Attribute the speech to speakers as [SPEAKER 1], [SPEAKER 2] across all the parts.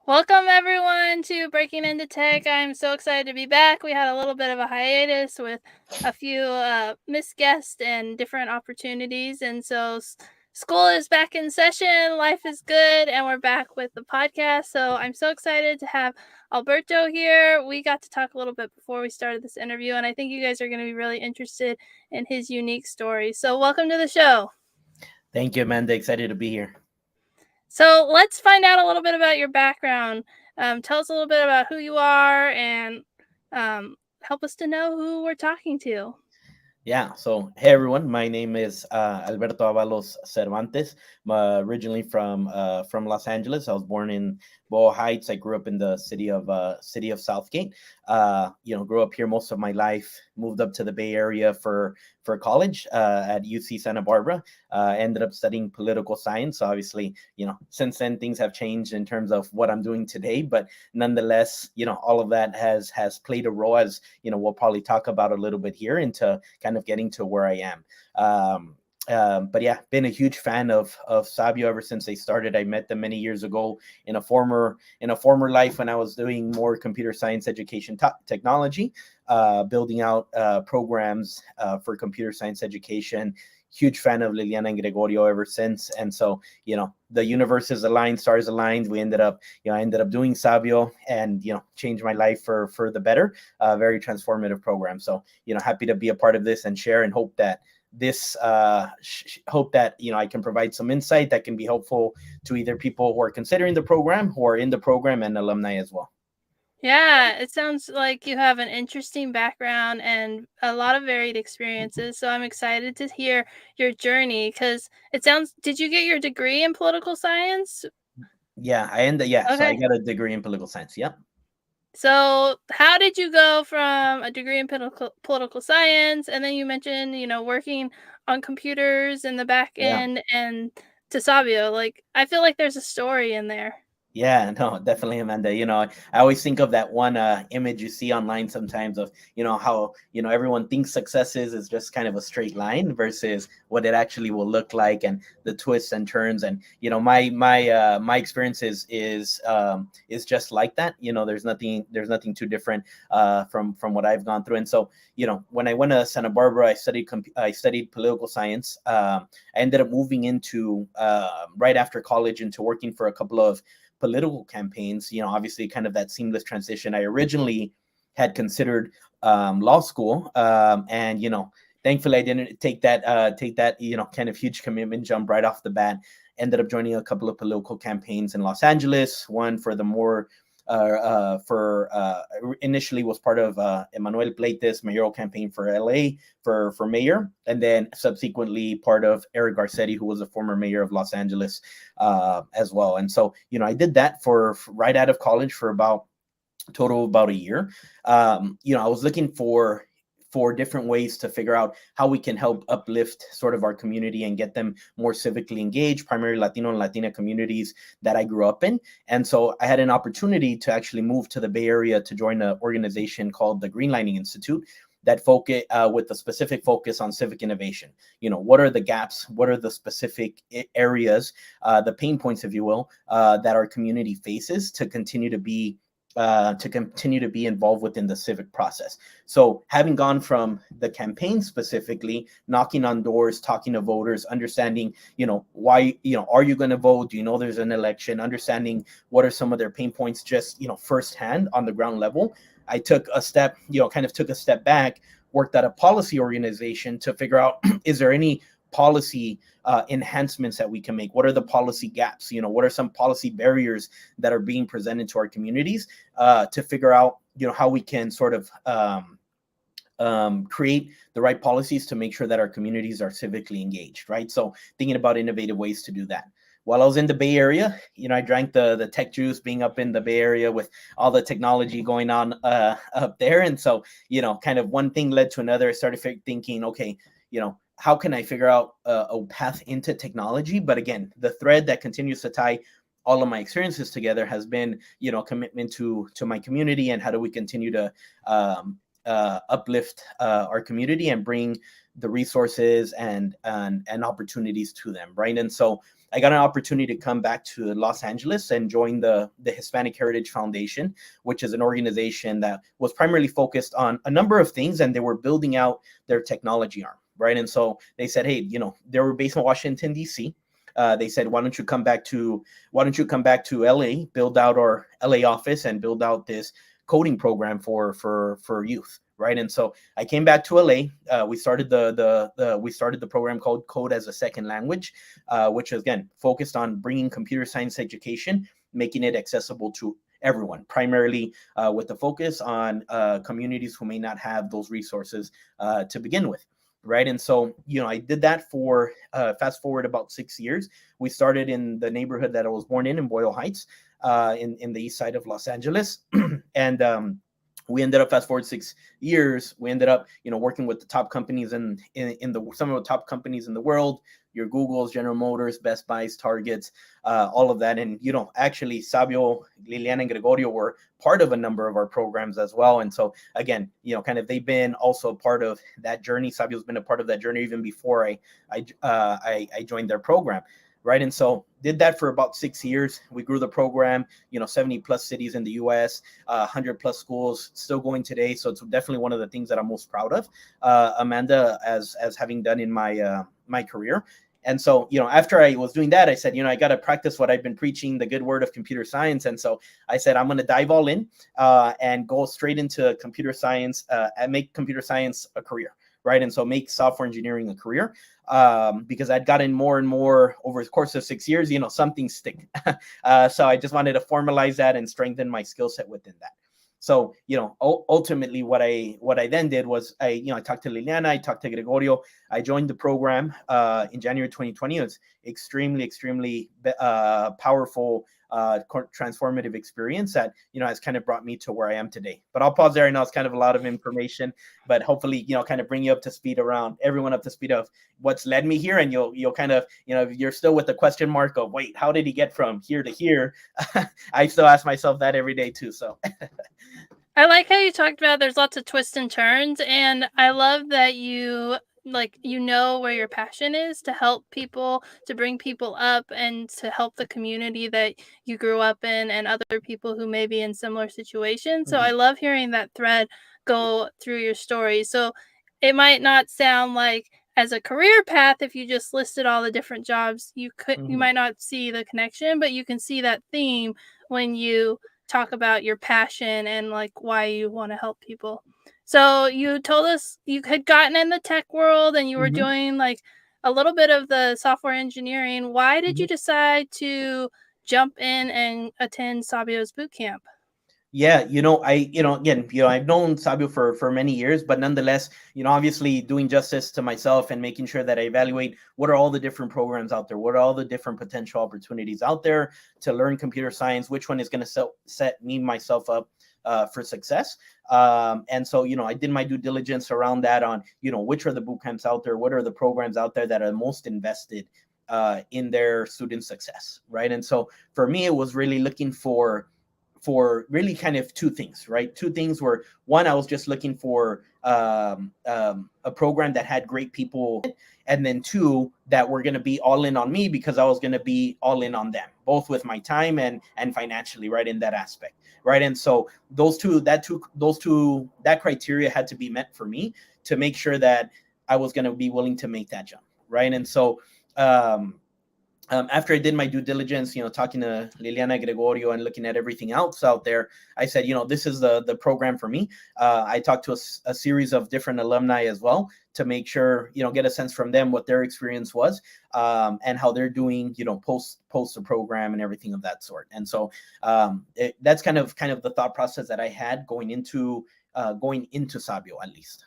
[SPEAKER 1] Welcome everyone to Breaking Into Tech. I'm so excited to be back. We had a little bit of a hiatus with a few missed guests and different opportunities, and so school is back in session. Life is good, and we're back with the podcast. So I'm so excited to have Alberto here. We got to talk a little bit before we started this interview, and I think you guys are going to be really interested in his unique story. So welcome to the show.
[SPEAKER 2] Thank you, Amanda. Excited to be here.
[SPEAKER 1] So let's find out a little bit about your background. Tell us a little bit about who you are and help us to know who we're talking to.
[SPEAKER 2] Yeah. So, hey everyone, my name is Alberto Avalos Cervantes. I'm originally from Los Angeles. I was born in Boa Heights. I grew up in the city of Southgate. Grew up here most of my life. Moved up to the Bay Area for college at UC Santa Barbara. Ended up studying political science. So obviously, since then things have changed in terms of what I'm doing today. But nonetheless, all of that has played a role, as we'll probably talk about a little bit here, into kind of getting to where I am. But yeah, been a huge fan of Sabio ever since they started. I met them many years ago in a former life when I was doing more computer science education technology, building out programs for computer science education. Huge fan of Liliana and Gregorio ever since, and so the universes aligned, stars aligned. We ended up, I ended up doing Sabio, and changed my life for the better. Very transformative program. So happy to be a part of this and share, and hope that I can provide some insight that can be helpful to either people who are considering the program, who are in the program, and alumni as well.
[SPEAKER 1] Yeah, it sounds like you have an interesting background and a lot of varied experiences. So I'm excited to hear your journey because it sounds. Did you get your degree in political science?
[SPEAKER 2] So I
[SPEAKER 1] Okay.
[SPEAKER 2] got a degree in political science. Yep.
[SPEAKER 1] So, how did you go from a degree in political science, and then you mentioned, working on computers in the back
[SPEAKER 2] Yeah.
[SPEAKER 1] end, and to Sabio? Like, I feel like there's a story in there.
[SPEAKER 2] Yeah, no, definitely, Amanda. I always think of that one image you see online sometimes of, how, everyone thinks success is just kind of a straight line versus what it actually will look like, and the twists and turns. And, my experience is just like that. There's nothing too different from what I've gone through. And so, when I went to Santa Barbara, I studied political science. I ended up moving into right after college into working for a couple of political campaigns. Obviously kind of that seamless transition. I originally had considered law school, and thankfully I didn't take that kind of huge commitment, jump right off the bat. Ended up joining a couple of political campaigns in Los Angeles. One for the more for initially was part of Emmanuel Pleite's mayoral campaign for LA for mayor, and then subsequently part of Eric Garcetti, who was a former mayor of Los Angeles as well. And so I did that for right out of college for about total about a year. I was looking for different ways to figure out how we can help uplift sort of our community and get them more civically engaged, primarily Latino and Latina communities that I grew up in. And so I had an opportunity to actually move to the Bay Area to join an organization called the Greenlining Institute that focus with a specific focus on civic innovation. What are the gaps? What are the specific areas, the pain points, if you will, that our community faces to continue to be involved within the civic process. So having gone from the campaign specifically, knocking on doors, talking to voters, understanding, why, are you going to vote? Do you know there's an election? Understanding what are some of their pain points, just, firsthand on the ground level. I took a step, took a step back, worked at a policy organization to figure out, is there any policy enhancements that we can make? What are the policy gaps? What are some policy barriers that are being presented to our communities, to figure out, how we can sort of create the right policies to make sure that our communities are civically engaged, right? So thinking about innovative ways to do that. While I was in the Bay Area, I drank the tech juice, being up in the Bay Area with all the technology going on up there. And so, kind of one thing led to another. I started thinking, okay, how can I figure out a path into technology? But again, the thread that continues to tie all of my experiences together has been, commitment to my community, and how do we continue to uplift our community and bring the resources and opportunities to them, right? And so I got an opportunity to come back to Los Angeles and join the Hispanic Heritage Foundation, which is an organization that was primarily focused on a number of things, and they were building out their technology arm, right? And so they said, hey, they were based in Washington D.C. They said, why don't you come back to LA, build out our LA office, and build out this coding program for youth, right? And so I came back to LA. We started the program called Code as a Second Language, which again focused on bringing computer science education, making it accessible to everyone, primarily with the focus on communities who may not have those resources to begin with, right? And so I did that for fast forward about 6 years. We started in the neighborhood that I was born in Boyle Heights, in the east side of Los Angeles. And we ended up, fast forward 6 years, we ended up working with the top companies in some of the top companies in the world, your Googles, General Motors, Best Buys, Targets, all of that. And actually Sabio, Liliana, and Gregorio were part of a number of our programs as well. And so again, kind of they've been also part of that journey. Sabio's been a part of that journey even before I joined their program, right? And so did that for about 6 years. We grew the program, 70 plus cities in the US, 100 plus schools, still going today. So it's definitely one of the things that I'm most proud of, Amanda, as having done in my career. And so, after I was doing that, I said, I got to practice what I've been preaching, the good word of computer science. And so I said, I'm going to dive all in and go straight into computer science and make computer science a career, right? And so make software engineering a career, because I'd gotten more and more over the course of 6 years, something stick. So I just wanted to formalize that and strengthen my skill set within that. So, ultimately what I then did was I talked to Liliana, I talked to Gregorio, I joined the program in January 2020. It was extremely powerful, transformative experience that, has kind of brought me to where I am today. But I'll pause there. I know it's kind of a lot of information, but hopefully, kind of bring you up to speed, everyone up to speed of what's led me here. And you'll kind of, you're still with the question mark of, wait, how did he get from here to here? I still ask myself that every day too. So
[SPEAKER 1] I like how you talked about there's lots of twists and turns, and I love that you where your passion is to help people, to bring people up, and to help the community that you grew up in and other people who may be in similar situations. So I love hearing that thread go through your story. So it might not sound like, as a career path, if you just listed all the different jobs, you might not see the connection, but you can see that theme when you talk about your passion and why you want to help people. So you told us you had gotten in the tech world and you were doing a little bit of the software engineering. Why did you decide to jump in and attend Sabio's bootcamp?
[SPEAKER 2] Yeah, I've known Sabio for many years, but nonetheless, obviously doing justice to myself and making sure that I evaluate what are all the different programs out there, what are all the different potential opportunities out there to learn computer science, which one is going to set myself up for success. And so, I did my due diligence around that on, which are the boot camps out there, what are the programs out there that are most invested in their student success, right? And so for me, it was really looking for really kind of two things, right? Two things were, one, I was just looking for a program that had great people, and then two, that were going to be all in on me because I was going to be all in on them, both with my time and financially, right, in that aspect, right? And so that criteria had to be met for me to make sure that I was going to be willing to make that jump, right? And so after I did my due diligence, talking to Liliana, Gregorio, and looking at everything else out there, I said, this is the program for me. I talked to a series of different alumni as well to make sure, get a sense from them what their experience was, and how they're doing, post the program and everything of that sort. And so that's kind of the thought process that I had going into Sabio, at least.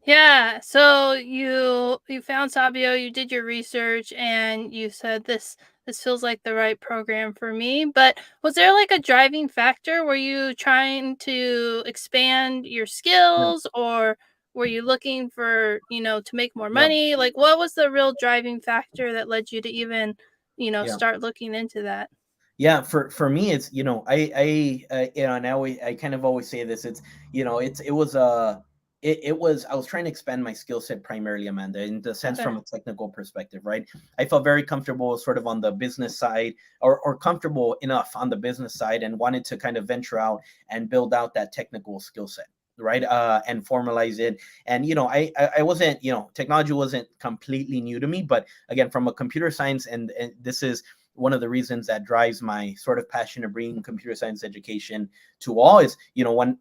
[SPEAKER 1] Yeah, so you found Sabio, you did your research, and you said this feels like the right program for me. But was there a driving factor? Were you trying to expand your
[SPEAKER 2] Yeah.
[SPEAKER 1] skills, or were you looking for, to make more
[SPEAKER 2] Yeah.
[SPEAKER 1] money? What was the real driving factor that led you to even,
[SPEAKER 2] Yeah.
[SPEAKER 1] start looking into that?
[SPEAKER 2] Yeah, for me, it's, and I kind of always say this. It's, it was it was, I was trying to expand my skill set primarily, Amanda, in the sense
[SPEAKER 1] Okay.
[SPEAKER 2] from a technical perspective, right? I felt very comfortable sort of on the business side, or comfortable enough on the business side, and wanted to kind of venture out and build out that technical skill set, right? And formalize it. And I wasn't, technology wasn't completely new to me, but again, from a computer science, and this is one of the reasons that drives my sort of passion to bring computer science education to all, is, when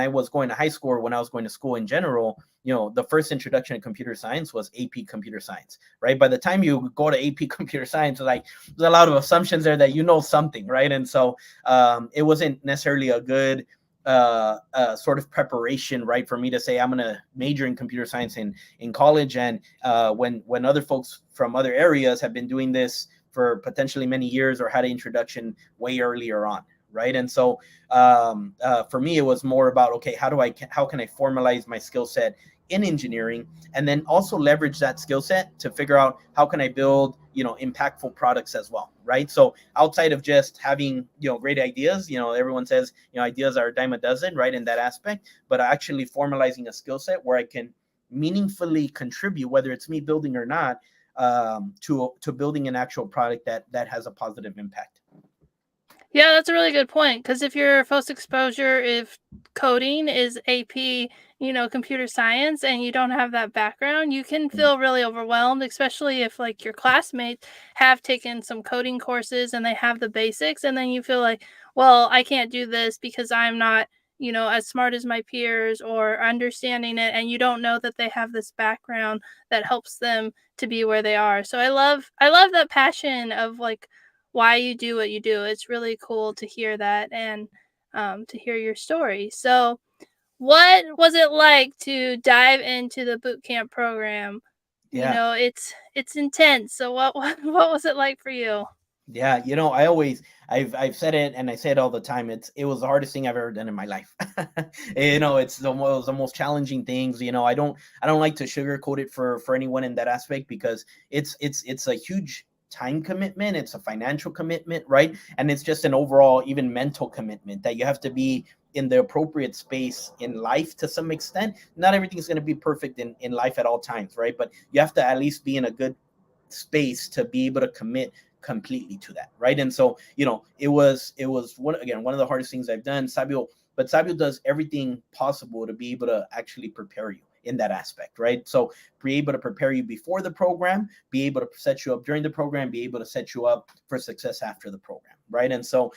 [SPEAKER 2] I was going to high school, or when I was going to school in general, the first introduction to computer science was AP computer science, right? By the time you go to AP computer science, like, there's a lot of assumptions there that something, right? And so it wasn't necessarily a good sort of preparation, right, for me to say I'm going to major in computer science in college. And when other folks from other areas have been doing this for potentially many years, or had an introduction way earlier on, right? And so for me, it was more about, okay, how can I formalize my skill set in engineering, and then also leverage that skill set to figure out how can I build impactful products as well, right? So outside of just having great ideas, everyone says ideas are a dime a dozen, right, in that aspect, but actually formalizing a skill set where I can meaningfully contribute, whether it's me building or not, to building an actual product that has a positive impact.
[SPEAKER 1] Yeah, that's a really good point. Because if your first exposure, if coding is AP, computer science, and you don't have that background, you can feel really overwhelmed, especially if like your classmates have taken some coding courses and they have the basics, and then you feel like, well, I can't do this because I'm not, as smart as my peers or understanding it, and you don't know that they have this background that helps them to be where they are. So I love that passion of like why you do what you do. It's really cool to hear that, and to hear your story. So, what was it like to dive into the boot camp program?
[SPEAKER 2] Yeah.
[SPEAKER 1] It's intense. So, what was it like for you?
[SPEAKER 2] Yeah, I always, I've said it, and I say it all the time. It was the hardest thing I've ever done in my life. It's the most challenging things. I don't like to sugarcoat it for anyone in that aspect, because it's a huge time commitment. It's a financial commitment, right? And it's just an overall, even mental commitment, that you have to be in the appropriate space in life to some extent. Not everything's going to be perfect in life at all times, right? But you have to at least be in a good space to be able to commit completely to that, right? And so it was one of the hardest things I've done. Sabio does everything possible to be able to actually prepare you in that aspect, right? So be able to prepare you before the program, be able to set you up during the program, be able to set you up for success after the program, right? And so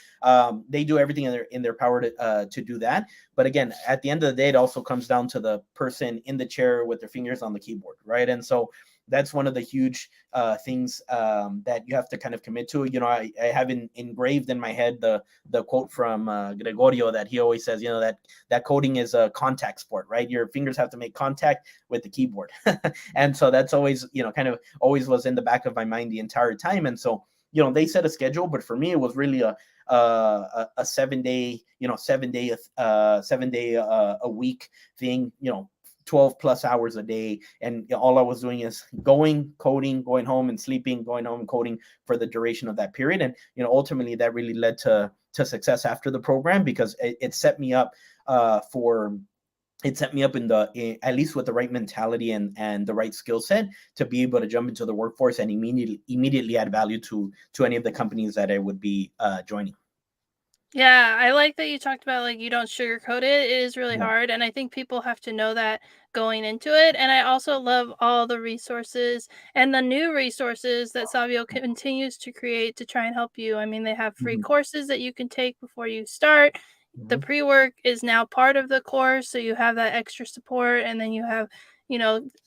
[SPEAKER 2] they do everything in their power to do that. But again, at the end of the day, it also comes down to the person in the chair with their fingers on the keyboard, right? And so that's one of the huge things that you have to kind of commit to. I have engraved in my head the quote from Gregorio, that he always says, that coding is a contact sport, right? Your fingers have to make contact with the keyboard. And so that's always, kind of always was in the back of my mind the entire time. And so, they set a schedule, but for me, it was really a 7 day, 7 day a week thing, 12 plus hours a day. And all I was doing is going, coding, going home and sleeping, going home and coding for the duration of that period. And, ultimately that really led to success after the program, because it set me up for it set me up at least with the right mentality and the right skill set to be able to jump into the workforce and immediately add value to any of the companies that I would be joining.
[SPEAKER 1] Yeah, I like that you talked about like you don't sugarcoat it. It is really
[SPEAKER 2] Yeah.
[SPEAKER 1] hard, and I think people have to know that going into it. And I also love all the resources and the new resources that Savio continues to create to try and help you. I mean, they have free
[SPEAKER 2] Mhm.
[SPEAKER 1] courses that you can take before you start. The
[SPEAKER 2] Mhm.
[SPEAKER 1] pre-work is now part of the course, so you have that extra support, and then you have,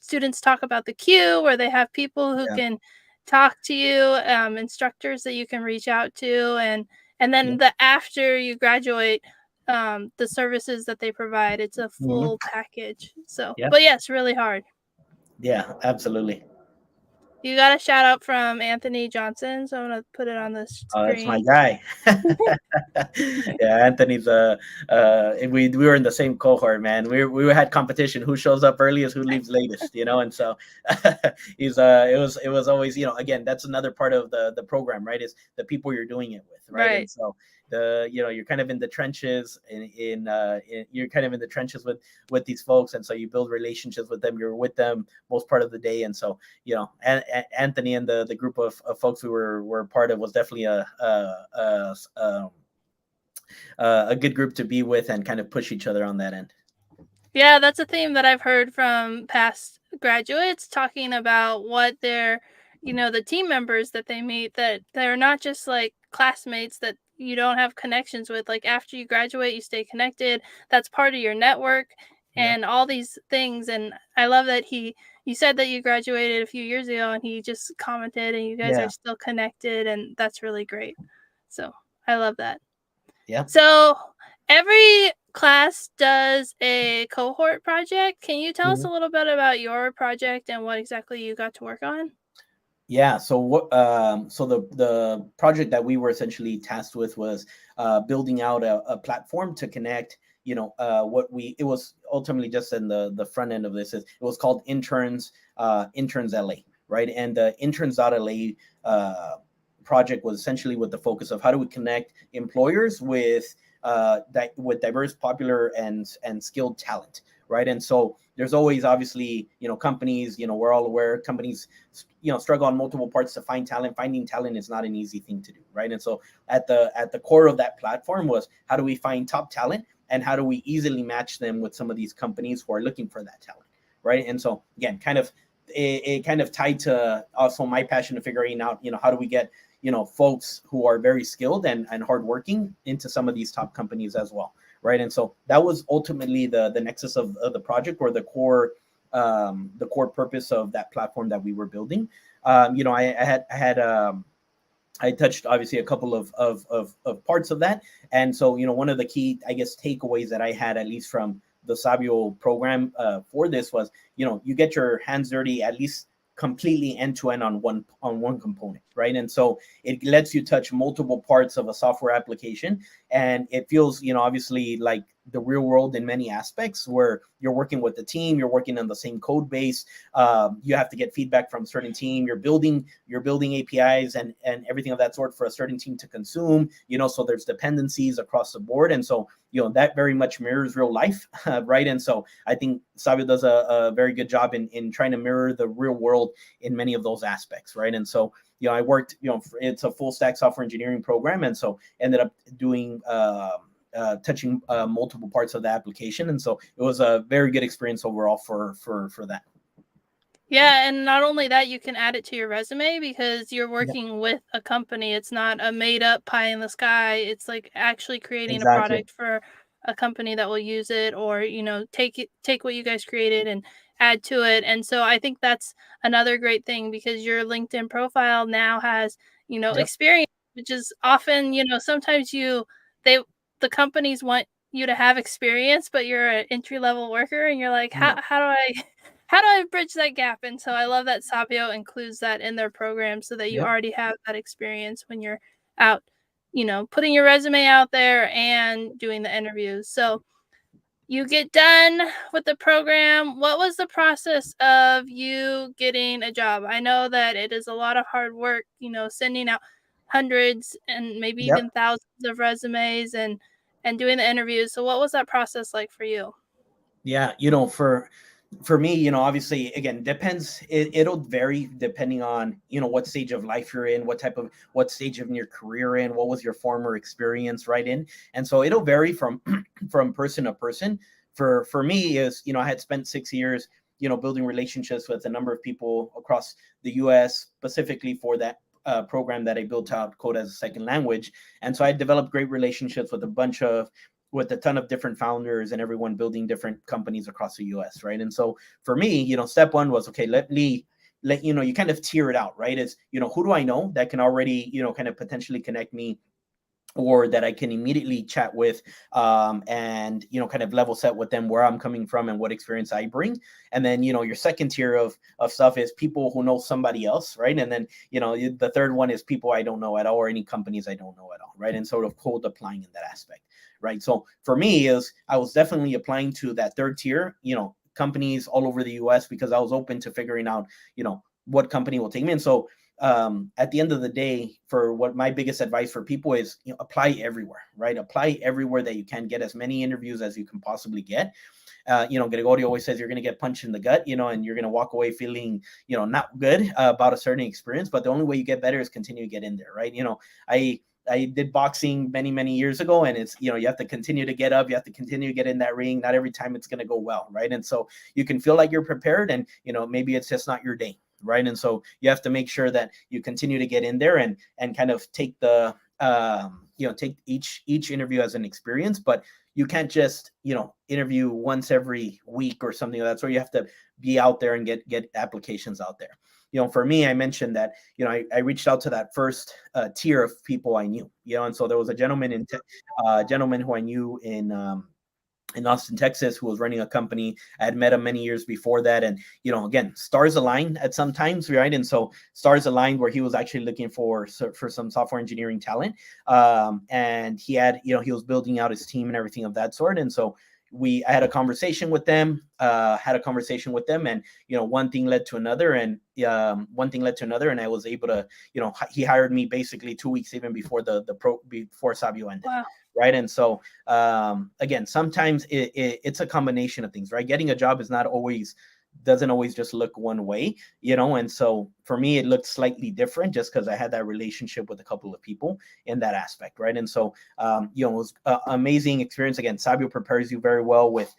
[SPEAKER 1] students talk about the queue where they have people who
[SPEAKER 2] Yeah.
[SPEAKER 1] can talk to you, instructors that you can reach out to, and
[SPEAKER 2] Yeah.
[SPEAKER 1] then the after you graduate, the services that they provide, it's a
[SPEAKER 2] Mhm.
[SPEAKER 1] full package. So,
[SPEAKER 2] Yeah.
[SPEAKER 1] but yes, really hard.
[SPEAKER 2] Yeah. Absolutely.
[SPEAKER 1] You got a shout out from Anthony Johnson, so I'm gonna put it on the
[SPEAKER 2] That's my
[SPEAKER 1] screen.
[SPEAKER 2] guy. Yeah, Anthony's we were in the same cohort, man. We had competition. Who shows up earliest, who leaves latest, and so he's it was always, again, that's another part of the program, right? Is the people you're doing it with, right? And
[SPEAKER 1] Right.
[SPEAKER 2] so you're kind of in the trenches you're kind of in the trenches with these folks, and so you build relationships with them. You're with them most part of the day, and so Anthony and the group of folks we were part of was definitely a good group to be with and kind of push each other on that end.
[SPEAKER 1] Yeah, that's a theme that I've heard from past graduates talking about what they're, the team members that they meet, that they're not just like classmates that you don't have connections with. Like after you graduate, you stay connected. That's part of your network
[SPEAKER 2] Yeah,
[SPEAKER 1] and all these things. And I love that you said that you graduated a few years ago and he just commented and you guys are
[SPEAKER 2] yeah,
[SPEAKER 1] still connected. And that's really great. So I love that.
[SPEAKER 2] yeah.
[SPEAKER 1] So every class does a cohort project. Can you tell us
[SPEAKER 2] Mhm.
[SPEAKER 1] a little bit about your project and what exactly you got to work on?
[SPEAKER 2] Yeah. So what? So the project that we were essentially tasked with was building out a platform to connect. What we it was ultimately just in the front end of this is it was called Interns LA, right? And the Interns.LA project was essentially with the focus of how do we connect employers with diverse, popular, and skilled talent, right? And so there's always obviously companies, we're all aware companies struggle on multiple parts to find talent. Finding talent is not an easy thing to do, right? And so at the core of that platform was how do we find top talent and how do we easily match them with some of these companies who are looking for that talent, right? And so again, it kind of tied to also my passion of figuring out how do we get folks who are very skilled and hardworking into some of these top companies as well, right? And so that was ultimately the nexus of the project, or the core purpose of that platform that we were building. I touched obviously a couple of parts of that. And so, one of the key, I guess, takeaways that I had, at least from the Sabio program for this was, you get your hands dirty at least completely end to end on one component, right? And so it lets you touch multiple parts of a software application, and it feels, obviously like the real world in many aspects, where you're working with the team, you're working on the same code base, you have to get feedback from a certain team, you're building APIs and everything of that sort for a certain team to consume, so there's dependencies across the board. And so that very much mirrors real life, right? And so I think Sabio does a very good job in trying to mirror the real world in many of those aspects, right? And so I worked, it's a full stack software engineering program, and so ended up doing touching multiple parts of the application, and so it was a very good experience overall for that.
[SPEAKER 1] Yeah, and not only that, you can add it to your resume because you're
[SPEAKER 2] Yeah,
[SPEAKER 1] working with a company. It's not a made up pie in the sky. It's like actually creating a
[SPEAKER 2] exactly.
[SPEAKER 1] product for a company that will use it, or, take what you guys created and add to it. And so I think that's another great thing because your LinkedIn profile now has,
[SPEAKER 2] Yep.
[SPEAKER 1] experience, which is often, sometimes they the companies want you to have experience, but you're an entry level worker and you're like,
[SPEAKER 2] Yeah.
[SPEAKER 1] how do I how do I bridge that gap? And so I love that Sabio includes that in their program so that you
[SPEAKER 2] Yep.
[SPEAKER 1] already have that experience when you're out, putting your resume out there and doing the interviews. So you get done with the program. What was the process of you getting a job? I know that it is a lot of hard work, sending out hundreds and maybe even
[SPEAKER 2] Yep.
[SPEAKER 1] thousands of resumes and doing the interviews. So what was that process like for you?
[SPEAKER 2] Yeah, for me, obviously, again, depends. It'll vary depending on what stage of life you're in, what stage of your career in, what was your former experience right in, and so it'll vary from from person to person. For me, is I had spent 6 years building relationships with a number of people across the U.S. specifically for that program that I built out, code as a second language, and so I developed great relationships with a ton of different founders and everyone building different companies across the US, right? And so for me, step one was, okay, let you kind of tier it out, right? Is who do I know that can already kind of potentially connect me or that I can immediately chat with, and kind of level set with them where I'm coming from and what experience I bring. And then your second tier of stuff is people who know somebody else, right? And then the third one is people I don't know at all, or any companies I don't know at all, right? And sort of cold applying in that aspect, right? So for me, is I was definitely applying to that third tier, companies all over the US, because I was open to figuring out what company will take me. And so at the end of the day, for what my biggest advice for people is, apply everywhere, right? Apply everywhere that you can, get as many interviews as you can possibly get. Gregorio always says you're going to get punched in the gut, and you're going to walk away feeling, not good about a certain experience. But the only way you get better is continue to get in there, right? I did boxing many, many years ago, and it's, you have to continue to get up. You have to continue to get in that ring. Not every time it's going to go well, right? And so you can feel like you're prepared, and, maybe it's just not your day, right? And so you have to make sure that you continue to get in there and kind of take the, take each interview as an experience. But you can't just, interview once every week or something like that. So you have to be out there and get applications out there. For me, I mentioned that, I reached out to that first tier of people I knew, and so there was a gentleman who I knew in Austin, Texas, who was running a company. I had met him many years before that. And, again, stars align at some times, right? And so stars aligned where he was actually looking for some software engineering talent. And he had, he was building out his team and everything of that sort. And so I had a conversation with them, and, one thing led to another, and and I was able to, he hired me basically 2 weeks even before before Sabio ended.
[SPEAKER 1] Wow.
[SPEAKER 2] Right. And so, again, sometimes it's a combination of things, right? Getting a job doesn't always just look one way, and so for me, it looked slightly different just because I had that relationship with a couple of people in that aspect, right? And so, it was an amazing experience. Again, Sabio prepares you very well with,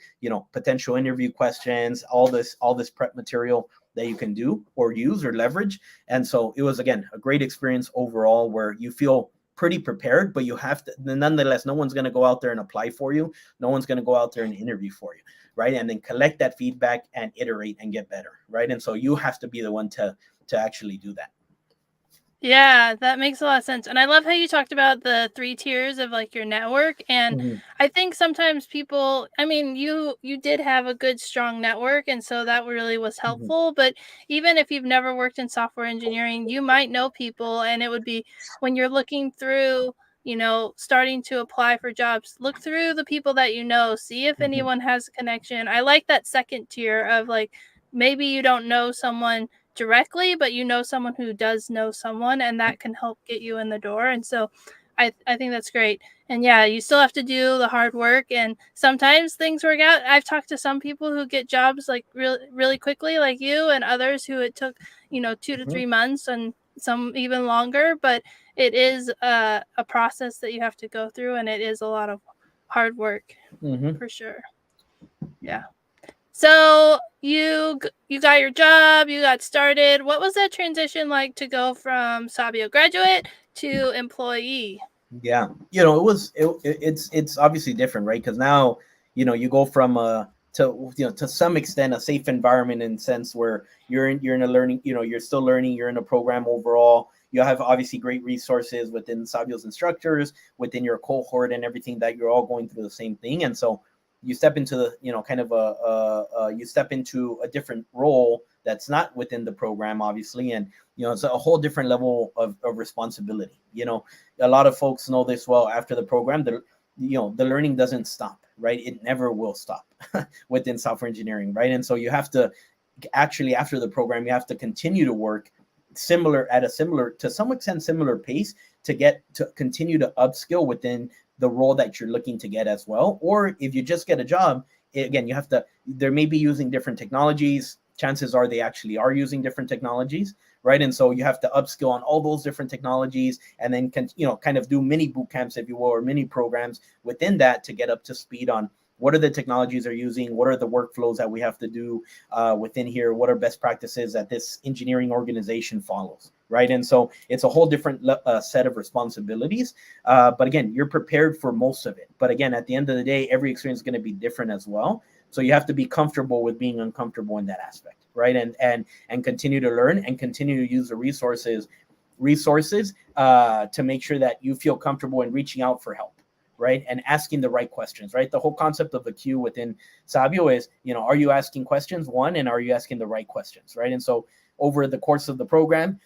[SPEAKER 2] potential interview questions, all this prep material that you can do or use or leverage. And so it was, again, a great experience overall, where you feel pretty prepared, but you have to, nonetheless, no one's going to go out there and apply for you. No one's going to go out there and interview for you, right? And then collect that feedback and iterate and get better, right? And so you have to be the one to actually do that.
[SPEAKER 1] Yeah, that makes a lot of sense. And I love how you talked about the 3 tiers of, like, your network. And I think sometimes people, I mean, you did have a good, strong network, and so that really was helpful. But even if you've never worked in software engineering, you might know people, and it would be, when you're looking through, starting to apply for jobs, look through the people that you know, see if anyone has a connection. I like that second tier of, like, maybe you don't know someone directly, but you know someone who does know someone, and that can help get you in the door. And so I think that's great. And yeah, you still have to do the hard work, and sometimes things work out. I've talked to some people who get jobs like really quickly, like you, and others who it took 2 to 3 months, and some even longer. But it is a process that you have to go through, and it is a lot of hard work for sure. Yeah. So you got your job, you got started. What was that transition like to go from Sabio graduate to employee?
[SPEAKER 2] Yeah, it's obviously different, right? Because now you go from to some extent a safe environment, in sense where you're in a learning, you're still learning, you're in a program overall. You have obviously great resources within Sabio's instructors, within your cohort and everything, that you're all going through the same thing. And so you step into the kind of you step into a different role that's not within the program, obviously. And it's a whole different level of responsibility. A lot of folks know this well. After the program, the learning doesn't stop, right? It never will stop within software engineering, right? And so you have to actually, after the program, you have to continue to work to some extent similar pace, to continue to upskill within the role that you're looking to get as well. Or if you just get a job, again, they may be using different technologies. Chances are they actually are using different technologies, right? And so you have to upskill on all those different technologies, and then kind of do mini boot camps, if you will, or mini programs within that, to get up to speed on what are the technologies they're using, what are the workflows that we have to do within here, what are best practices that this engineering organization follows, right? And so it's a whole different set of responsibilities. But again, you're prepared for most of it. But again, at the end of the day, every experience is going to be different as well. So you have to be comfortable with being uncomfortable in that aspect, right? And continue to learn and continue to use the resources resources to make sure that you feel comfortable in reaching out for help, right? And asking the right questions, right? The whole concept of the queue within Sabio is, are you asking questions, one, and are you asking the right questions, right? And so over the course of the program,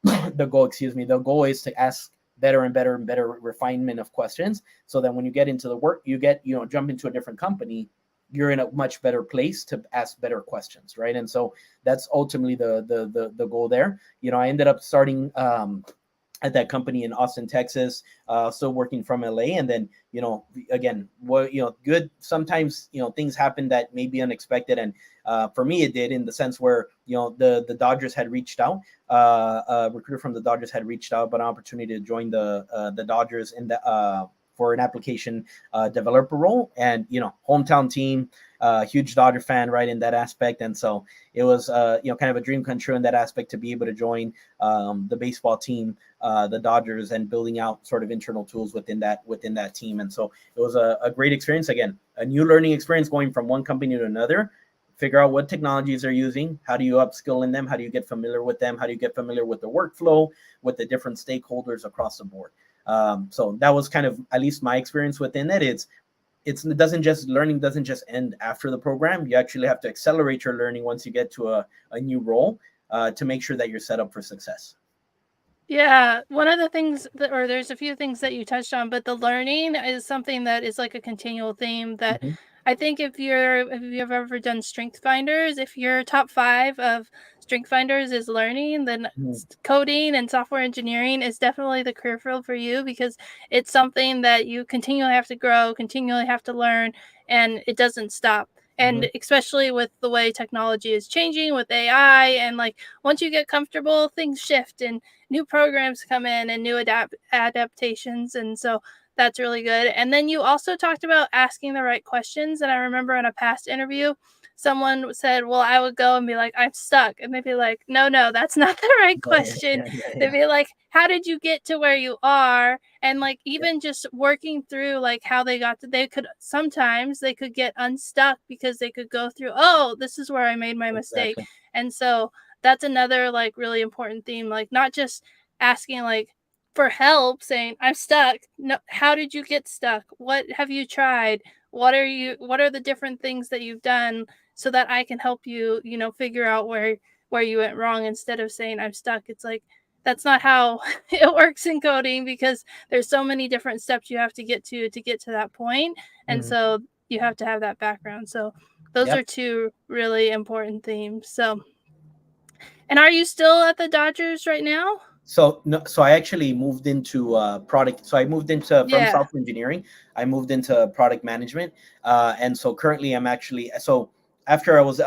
[SPEAKER 2] the goal is to ask better and better and better refinement of questions, so that when you get into the work, jump into a different company, you're in a much better place to ask better questions, right? And so that's ultimately the goal there. I ended up starting at that company in Austin, Texas, still working from LA. And then, again, good. Sometimes, things happen that may be unexpected. And for me, it did, in the sense where, the Dodgers had reached out, a recruiter from the Dodgers had reached out about an opportunity to join the Dodgers in the, for an application developer role. And, hometown team, huge Dodger fan, right, in that aspect. And so it was, kind of a dream come true in that aspect, to be able to join the baseball team, the Dodgers, and building out sort of internal tools within that team. And so it was a great experience. Again, a new learning experience, going from one company to another, figure out what technologies they're using, how do you upskill in them, how do you get familiar with them, how do you get familiar with the workflow, with the different stakeholders across the board. So that was kind of, at least my experience within it. Learning doesn't just end after the program. You actually have to accelerate your learning once you get to a new role, to make sure that you're set up for success.
[SPEAKER 1] Yeah, one of the things or there's a few things that you touched on, but the learning is something that is like a continual theme that
[SPEAKER 2] Mm-hmm.
[SPEAKER 1] I think if you've ever done Strength Finders, if your top 5 of Strength Finders is learning, then coding and software engineering is definitely the career field for you, because it's something that you continually have to grow, continually have to learn, and it doesn't stop. And especially with the way technology is changing with AI, and like once you get comfortable, things shift and new programs come in and new adaptations. And so that's really good. And then you also talked about asking the right questions. And I remember in a past interview, someone said, well, I would go and be like, I'm stuck. And they'd be like, no, that's not the right question. They'd be like, how did you get to where you are? And like, even just working through like how they got to, sometimes they could get unstuck because they could go through, oh, this is where I made my mistake.
[SPEAKER 2] Exactly.
[SPEAKER 1] And so that's another like really important theme, like not just asking like for help, saying I'm stuck. No, how did you get stuck? What have you tried? What are the different things that you've done, so that I can help you, figure out where you went wrong, instead of saying I'm stuck. It's like that's not how it works in coding, because there's so many different steps you have to get to that point. And so you have to have that background. So those are
[SPEAKER 2] Yep.
[SPEAKER 1] two really important themes. So, and are you still at the Dodgers right now?
[SPEAKER 2] So no, so I actually moved into product. So I moved into, from
[SPEAKER 1] Yeah.
[SPEAKER 2] software engineering, I moved into product management, and so currently I'm actually, so after I was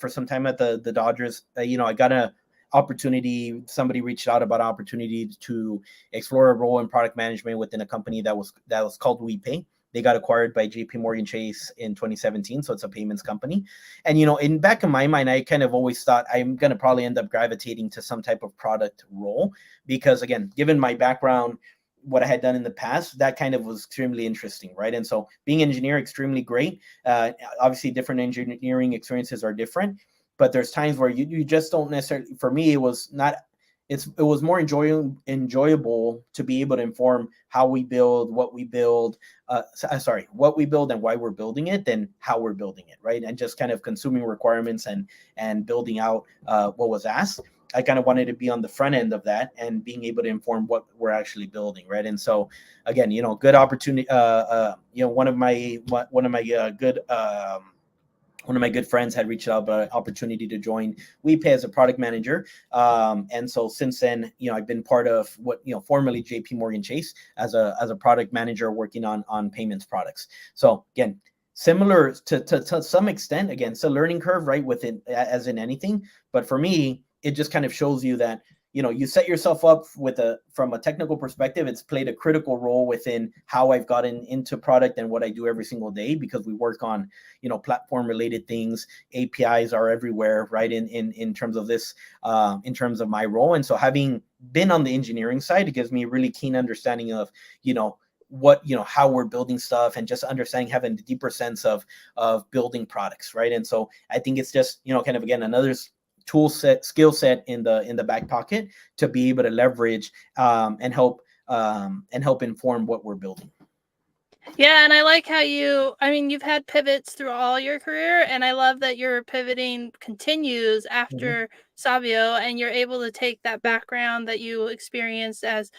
[SPEAKER 2] for some time at the Dodgers, I got a opportunity. Somebody reached out about opportunity to explore a role in product management within a company that was called WePay. They got acquired by JP Morgan Chase in 2017, so it's a payments company. And in back in my mind, I kind of always thought I'm going to probably end up gravitating to some type of product role, because again, given my background, what I had done in the past, that kind of was extremely interesting, right? And so being an engineer, extremely great. Obviously, different engineering experiences are different, but there's times where you just don't necessarily. For me, it was not. It was more enjoyable to be able to inform how we build, what we build, what we build and why we're building it, than how we're building it, right? And just kind of consuming requirements and building out what was asked. I kind of wanted to be on the front end of that and being able to inform what we're actually building, right? And so, again, good opportunity. One of my good. One of my good friends had reached out about an opportunity to join WePay as a product manager. And so since then, I've been part of what, formerly JP Morgan Chase as a product manager working on payments products. So again, similar to some extent, again, it's a learning curve, right? Within, as in anything. But for me, it just kind of shows you that, you set yourself up from a technical perspective. It's played a critical role within how I've gotten into product and what I do every single day, because we work on, platform related things. APIs are everywhere, right? In terms of this, in terms of my role. And so having been on the engineering side, it gives me a really keen understanding of, how we're building stuff, and just understanding, having a deeper sense of building products, right? And so I think it's just, kind of, again, another tool set, skill set in the back pocket to be able to leverage and help inform what we're building.
[SPEAKER 1] Yeah, and I like how I mean, you've had pivots through all your career, and I love that your pivoting continues
[SPEAKER 2] Mhm.
[SPEAKER 1] after Sabio, and you're able to take that background that you experienced as,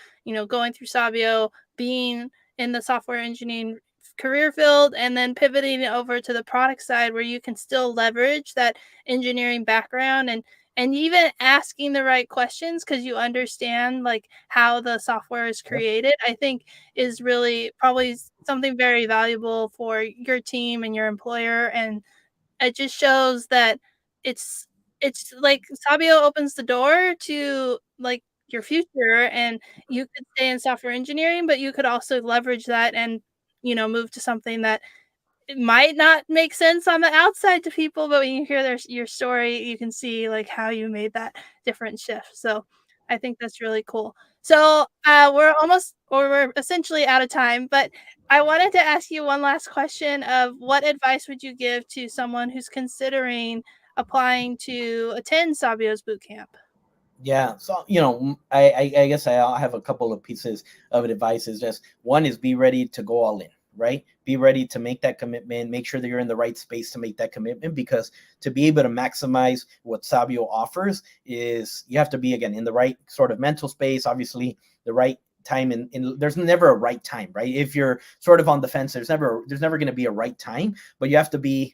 [SPEAKER 1] going through Sabio, being in the software engineering career field, and then pivoting over to the product side where you can still leverage that engineering background and even asking the right questions because you understand like how the software is
[SPEAKER 2] Yep.
[SPEAKER 1] created. I think is really probably something very valuable for your team and your employer, and it just shows that it's it's like Sabio opens the door to, like, your future, and you could stay in software engineering, but you could also leverage that and, move to something that it might not make sense on the outside to people, but when you hear your story, you can see, like, how you made that different shift, so I think that's really cool. So, we're essentially out of time, but I wanted to ask you one last question of what advice would you give to someone who's considering applying to attend Sabio's boot camp?
[SPEAKER 2] Yeah, so I guess I have a couple of pieces of advice. Is just one is be ready to go all in, right? Be ready to make that commitment. Make sure that you're in the right space to make that commitment, because to be able to maximize what Sabio offers is you have to be again in the right sort of mental space. Obviously, the right time in there's never a right time, right? If you're sort of on the fence, there's never going to be a right time, but you have to be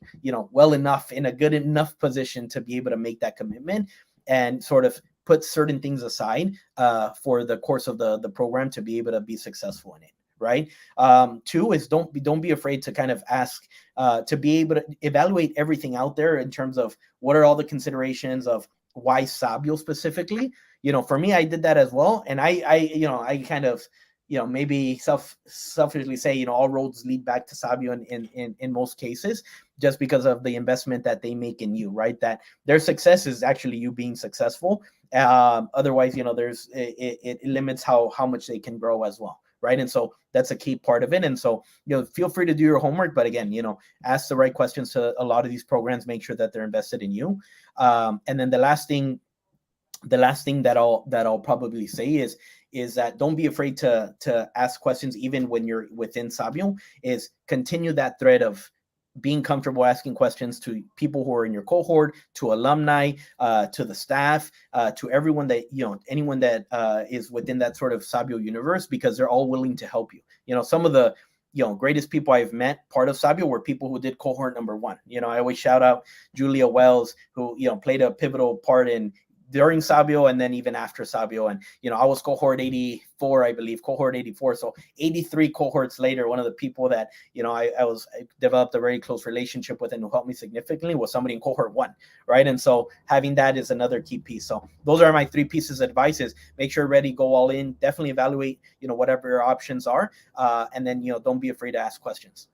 [SPEAKER 2] well enough in a good enough position to be able to make that commitment and sort of put certain things aside for the course of the program to be able to be successful in it, right? Two is don't be afraid to kind of ask to be able to evaluate everything out there in terms of what are all the considerations of why Sabio specifically. For me, I did that as well, and I kind of maybe selfishly say all roads lead back to Sabio in most cases, just because of the investment that they make in you, right? That their success is actually you being successful. Otherwise, there's it limits how much they can grow as well, right? And so that's a key part of it. And so feel free to do your homework, but again, ask the right questions to a lot of these programs. Make sure that they're invested in you. And then the last thing that I'll probably say is that don't be afraid to ask questions even when you're within Sabio. Is continue that thread of being comfortable asking questions to people who are in your cohort, to alumni, to the staff, to everyone that anyone that is within that sort of Sabio universe, because they're all willing to help you. Some of the greatest people I've met part of Sabio were people who did cohort number one. I always shout out Julia Wells, who played a pivotal part in during Sabio and then even after Sabio. And I was cohort 84, I believe, cohort 84. So 83 cohorts later, one of the people that I developed a very close relationship with and who helped me significantly was somebody in cohort one, right? And so having that is another key piece. So those are my 3 pieces of advice: is make sure you're ready, go all in, definitely evaluate whatever your options are, and then don't be afraid to ask questions.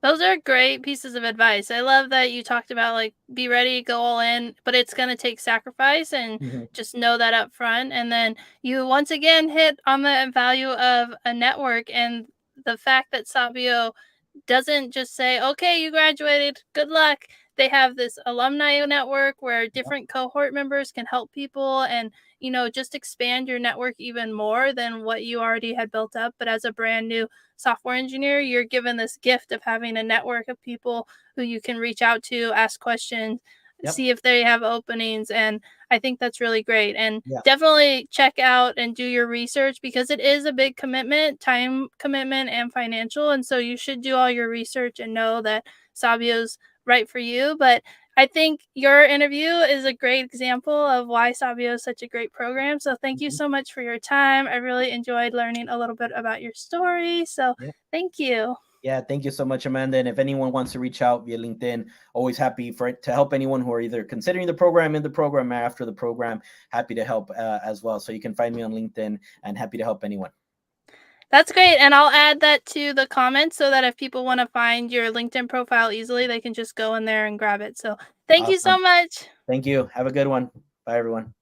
[SPEAKER 1] Those are great pieces of advice. I love that you talked about like be ready, go all in, but it's going to take sacrifice and
[SPEAKER 2] Mhm.
[SPEAKER 1] just know that up front. And then you once again hit on the value of a network and the fact that Sabio doesn't just say, okay, you graduated, good luck. They have this alumni network where different cohort members can help people and, just expand your network even more than what you already had built up. But as a brand new software engineer, you're given this gift of having a network of people who you can reach out to, ask questions,
[SPEAKER 2] Yep.
[SPEAKER 1] see if they have openings. And I think that's really great. And
[SPEAKER 2] Yeah.
[SPEAKER 1] definitely check out and do your research because it is a big commitment, time commitment, and financial. And so you should do all your research and know that Sabio's right for you. But I think your interview is a great example of why Sabio is such a great program. So thank you
[SPEAKER 2] Mhm.
[SPEAKER 1] so much for your time. I really enjoyed learning a little bit about your story. So
[SPEAKER 2] Yeah.
[SPEAKER 1] thank you.
[SPEAKER 2] Yeah, thank you so much, Amanda. And if anyone wants to reach out via LinkedIn, always happy to help anyone who are either considering the program, in the program, or after the program. Happy to help as well. So you can find me on LinkedIn, and happy to help anyone.
[SPEAKER 1] That's great. And I'll add that to the comments so that if people want to find your LinkedIn profile easily, they can just go in there and grab it. So thank you so
[SPEAKER 2] Awesome.
[SPEAKER 1] much.
[SPEAKER 2] Thank you. Have a good one. Bye, everyone.